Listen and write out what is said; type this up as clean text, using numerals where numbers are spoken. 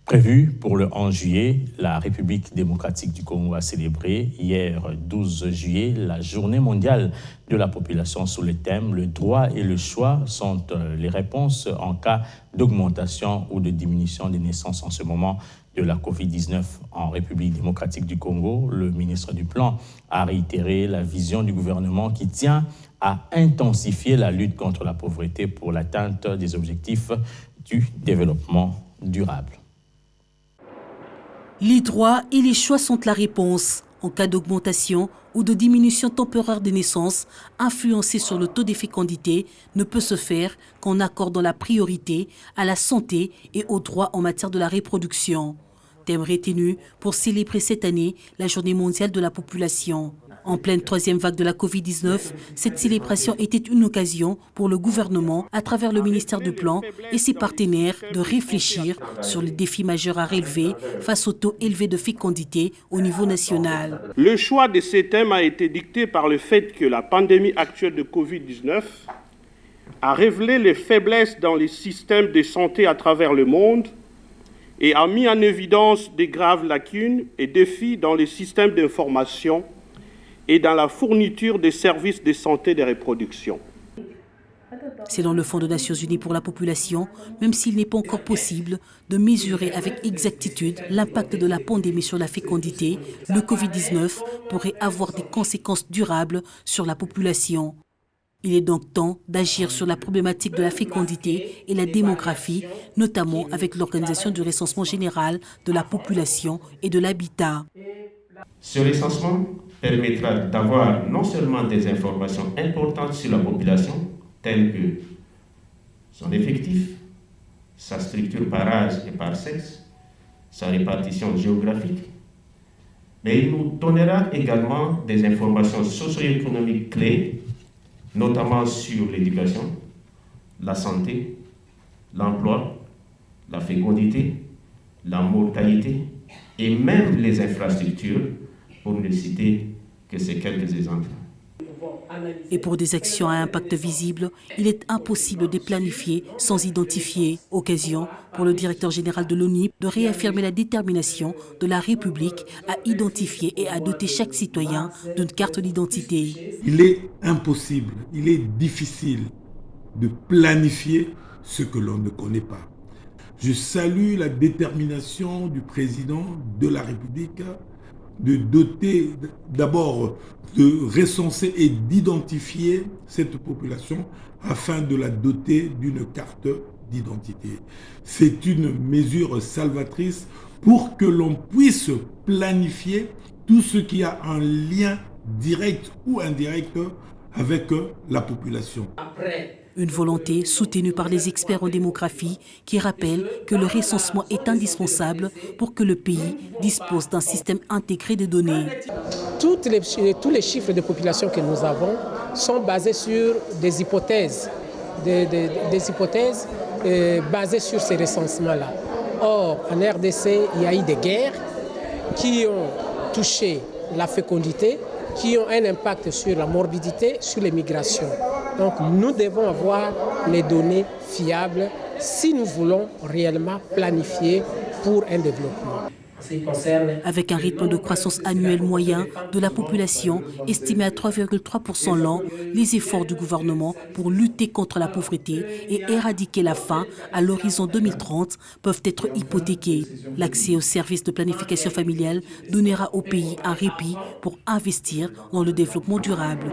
Prévu pour le 11 juillet, la République démocratique du Congo a célébré hier 12 juillet la journée mondiale de la population sous le thème « Le droit et le choix sont les réponses en cas d'augmentation ou de diminution des naissances en ce moment de la COVID-19 en République démocratique du Congo ». Le ministre du Plan a réitéré la vision du gouvernement qui tient à intensifier la lutte contre la pauvreté pour l'atteinte des objectifs du développement durable. Les droits et les choix sont la réponse en cas d'augmentation ou de diminution temporaire des naissances. Influencer sur le taux de fécondité ne peut se faire qu'en accordant la priorité à la santé et aux droits en matière de la reproduction. Thème retenu pour célébrer cette année la Journée mondiale de la population. En pleine troisième vague de la Covid-19, cette célébration était une occasion pour le gouvernement, à travers le ministère du Plan et ses partenaires, de réfléchir sur les défis majeurs à relever face au taux élevé de fécondité au niveau national. Le choix de ces thèmes a été dicté par le fait que la pandémie actuelle de Covid-19 a révélé les faiblesses dans les systèmes de santé à travers le monde et a mis en évidence des graves lacunes et défis dans les systèmes d'information et dans la fourniture des services de santé et de reproduction. C'est dans le Fonds des Nations Unies pour la population, même s'il n'est pas encore possible de mesurer avec exactitude l'impact de la pandémie sur la fécondité, le Covid-19 pourrait avoir des conséquences durables sur la population. Il est donc temps d'agir sur la problématique de la fécondité et la démographie, notamment avec l'organisation du recensement général de la population et de l'habitat. Ce recensement permettra d'avoir non seulement des informations importantes sur la population, telles que son effectif, sa structure par âge et par sexe, sa répartition géographique, mais il nous donnera également des informations socio-économiques clés, notamment sur l'éducation, la santé, l'emploi, la fécondité, la mortalité et même les infrastructures, pour ne citer que ces quelques exemples. Et pour des actions à impact visible, il est impossible de planifier sans identifier. Occasion pour le directeur général de l'ONU de réaffirmer la détermination de la République à identifier et à doter chaque citoyen d'une carte d'identité. Il est impossible, il est difficile de planifier ce que l'on ne connaît pas. Je salue la détermination du président de la République de doter, d'abord de recenser et d'identifier cette population afin de la doter d'une carte d'identité. C'est une mesure salvatrice pour que l'on puisse planifier tout ce qui a un lien direct ou indirect avec la population. Une volonté soutenue par les experts en démographie qui rappellent que le recensement est indispensable pour que le pays dispose d'un système intégré de données. Tous les chiffres de population que nous avons sont basés sur des hypothèses, basées sur ces recensements-là. Or, en RDC, il y a eu des guerres qui ont touché la fécondité, qui ont un impact sur la morbidité, sur les migrations. Donc nous devons avoir les données fiables si nous voulons réellement planifier pour un développement. Avec un rythme de croissance annuel moyen de la population estimé à 3,3% l'an, les efforts du gouvernement pour lutter contre la pauvreté et éradiquer la faim à l'horizon 2030 peuvent être hypothéqués. L'accès aux services de planification familiale donnera au pays un répit pour investir dans le développement durable.